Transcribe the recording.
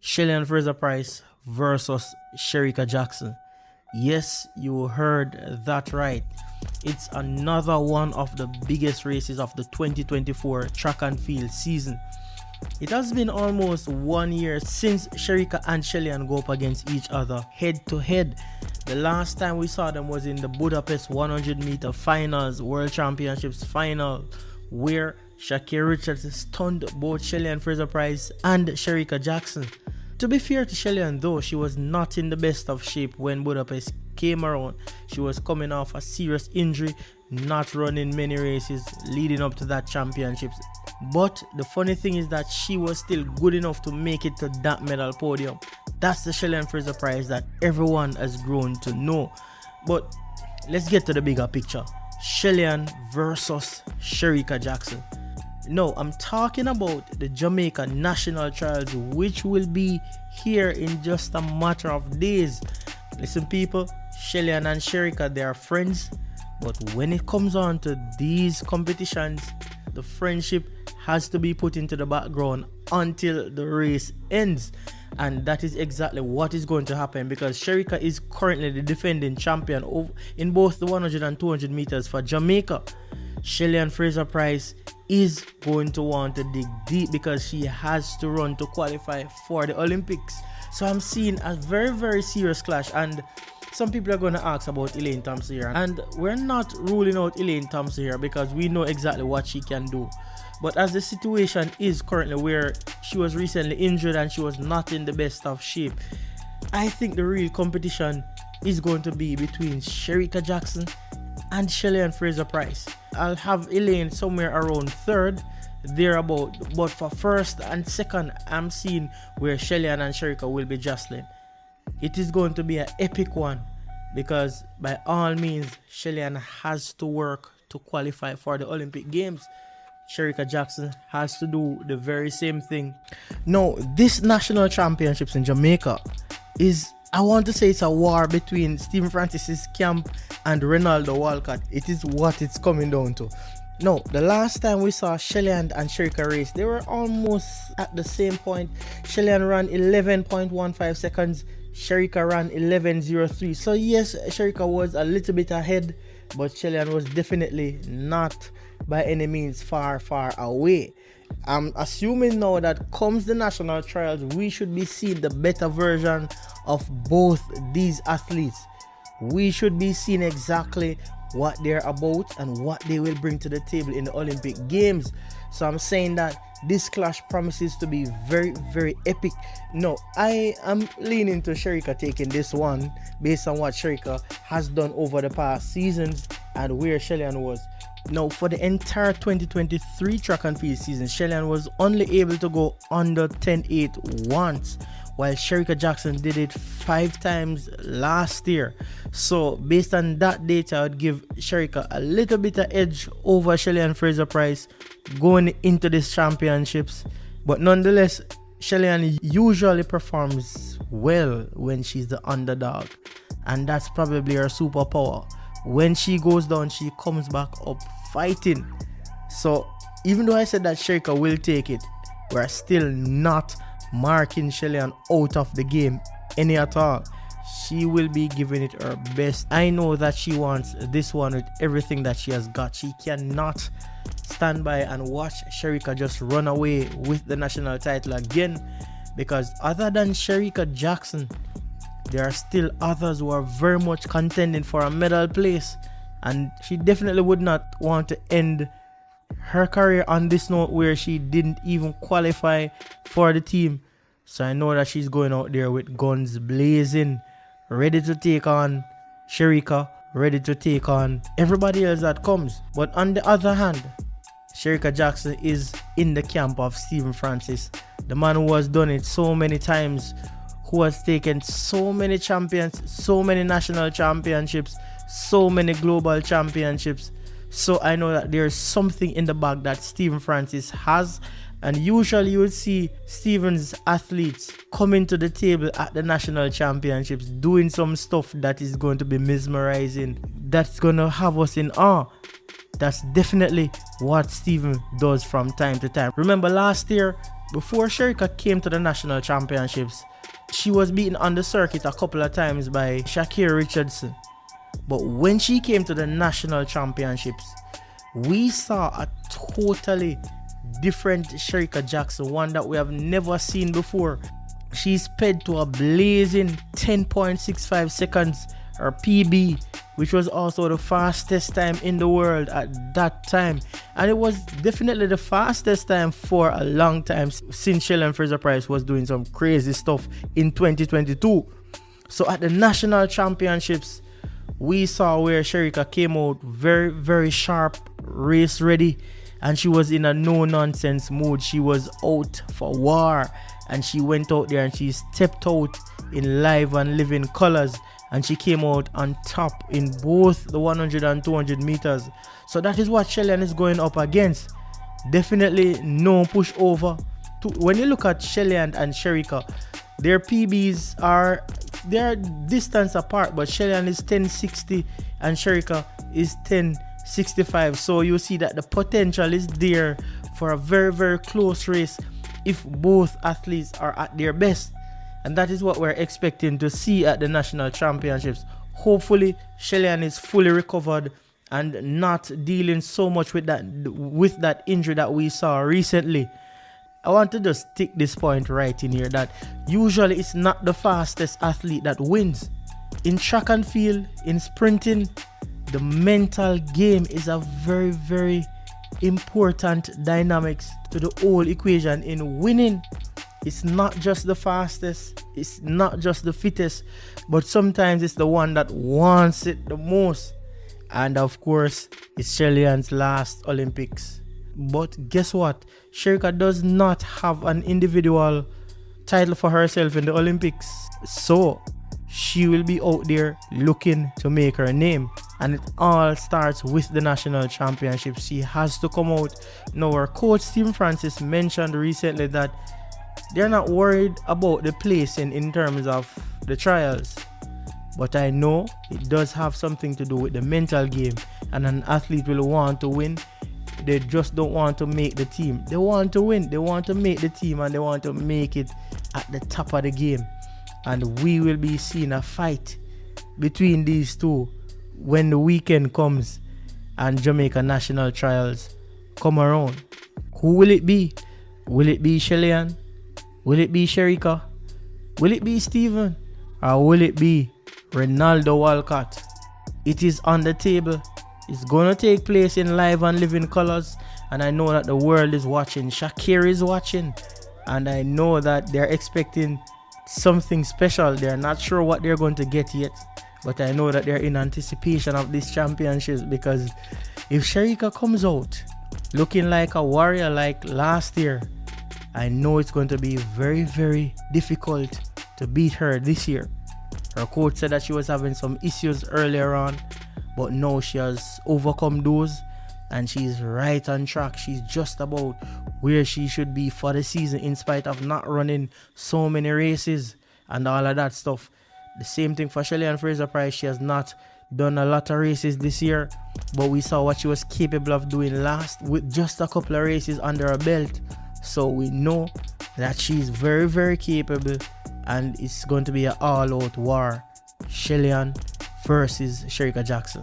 Shelly-Ann Fraser-Pryce versus Shericka Jackson. Yes, you heard that right. It's another one of the biggest races of the 2024 track and field season. It has been almost 1 year since Shericka and Shelly-Ann go up against each other head to head. The last time we saw them was in the Budapest 100 meter finals, World Championships final, where Sha'Carri Richards stunned both Shelly-Ann Fraser-Pryce and Shericka Jackson. To be fair to Shelly-Ann though, she was not in the best of shape when Budapest came around. She was coming off a serious injury, not running many races leading up to that championships. But the funny thing is that she was still good enough to make it to that medal podium. That's the Shelly-Ann Fraser-Pryce that everyone has grown to know. But let's get to the bigger picture. Shelly-Ann versus Shericka Jackson. No, I'm talking about the Jamaica National Trials, which will be here in just a matter of days. Listen people, Shelly-Ann and Shericka, they are friends, but when it comes on to these competitions, the friendship has to be put into the background until the race ends. And that is exactly what is going to happen, because Shericka is currently the defending champion in both the 100 and 200 meters for Jamaica. Shelly-Ann Fraser-Pryce is going to want to dig deep because she has to run to qualify for the Olympics. So I'm seeing a very, very serious clash, and some people are going to ask about Elaine Thompson here, and we're not ruling out Elaine Thompson here because we know exactly what she can do. But as the situation is currently, where she was recently injured and she was not in the best of shape, I think the real competition is going to be between Shericka Jackson and Shelly-Ann Fraser-Pryce. I'll have Elaine somewhere around third, thereabout, but for first and second, I'm seeing where Shelly-Ann and Shericka will be jostling. It is going to be an epic one, because by all means, Shelly-Ann has to work to qualify for the Olympic Games. Shericka Jackson has to do the very same thing. Now, this national championships in Jamaica is, I want to say, it's a war between Stephen Francis's camp and Ronaldo Walcott. It is what it's coming down to. No, the last time we saw Shelly-Ann and Shericka race, they were almost at the same point. Shelly-Ann ran 11.15 seconds, Shericka ran 11.03. So yes, Shericka was a little bit ahead, but Shelly-Ann was definitely not by any means far away. I'm assuming now that comes the national trials, we should be seeing the better version of both these athletes. We should be seeing exactly what they're about and what they will bring to the table in the Olympic Games. So I'm saying that this clash promises to be very, very epic. No, I am leaning to Shericka taking this one based on what Shericka has done over the past seasons and where Shelly-Ann was. Now, for the entire 2023 track and field season, Shelly-Ann was only able to go under 10.8 once, while Shericka Jackson did it 5 times last year. So based on that data, I would give Shericka a little bit of edge over Shelly-Ann Fraser-Pryce going into these championships. But nonetheless, Shelly-Ann usually performs well when she's the underdog, and that's probably her superpower. When she goes down, she comes back up fighting. So even though I said that Shericka will take it, we're still not marking Shelly-Ann out of the game any at all. She will be giving it her best. I know that she wants this one with everything that she has got. She cannot stand by and watch Shericka just run away with the national title again, because other than Shericka Jackson, there are still others who are very much contending for a medal place, and she definitely would not want to end her career on this note where she didn't even qualify for the team. So I know that she's going out there with guns blazing, ready to take on Shericka, ready to take on everybody else that comes. But on the other hand, Shericka Jackson is in the camp of Stephen Francis, the man who has done it so many times, who has taken so many champions, so many national championships, so many global championships. So I know that there's something in the bag that Stephen Francis has, and usually you would see Stephen's athletes coming to the table at the national championships doing some stuff that is going to be mesmerizing, that's going to have us in awe. That's definitely what Stephen does from time to time. Remember last year, Before Shericka came to the national championships, she was beaten on the circuit a couple of times by Sha'Carri Richardson. But when she came to the national championships, we saw a totally different Shericka Jackson, one that we have never seen before. She sped to a blazing 10.65 seconds, her PB, which was also the fastest time in the world at that time. And it was definitely the fastest time for a long time since Shelly-Ann Fraser-Pryce was doing some crazy stuff in 2022. So at the national championships, we saw where Shericka came out very, very sharp, race ready, and she was in a no-nonsense mood. She was out for war, and she went out there and she stepped out in live and living colors, and she came out on top in both the 100 and 200 meters. So that is what Shelly-Ann is going up against. Definitely no push over. When you look at Shelly-Ann and Shericka, their PBs are distance apart, but Shelly-Ann is 10.60 and Shericka is 10.65. So you see that the potential is there for a very, very close race if both athletes are at their best. And that is what we're expecting to see at the national championships. Hopefully Shelly-Ann is fully recovered and not dealing so much with that injury that we saw recently. I want to just take this point right in here that usually it's not the fastest athlete that wins. In track and field, in sprinting, the mental game is a very, very important dynamics to the whole equation. In winning, it's not just the fastest, it's not just the fittest, but sometimes it's the one that wants it the most. And of course, it's Shelly-Ann's last Olympics. But guess what? Shericka does not have an individual title for herself in the Olympics. So she will be out there looking to make her name. And it all starts with the national championship. She has to come out. Now, our coach Stephen Francis mentioned recently that they're not worried about the placing in terms of the trials. But I know it does have something to do with the mental game. And an athlete will want to win. They just don't want to make the team. They want to win. They want to make the team, and they want to make it at the top of the game. And we will be seeing a fight between these two when the weekend comes and Jamaica national trials come around. Who will it be? Will it be Shelly-Ann? Will it be Shericka? Will it be Stephen? Or will it be Ronaldo Walcott? It is on the table. It's going to take place in live and living colors, and I know that the world is watching. Sha'Carri is watching, and I know that they're expecting something special. They're not sure what they're going to get yet, but I know that they're in anticipation of these championships, because if Shericka comes out looking like a warrior like last year, I know it's going to be very, very difficult to beat her this year. Her coach said that she was having some issues earlier on, but now she has overcome those and she's right on track. She's just about where she should be for the season, in spite of not running so many races and all of that stuff. The same thing for Shelly-Ann Fraser-Pryce. She has not done a lot of races this year, but we saw what she was capable of doing last with just a couple of races under her belt. So we know that she's very, very capable, and it's going to be an all-out war. Shelly-Ann versus Shericka Jackson.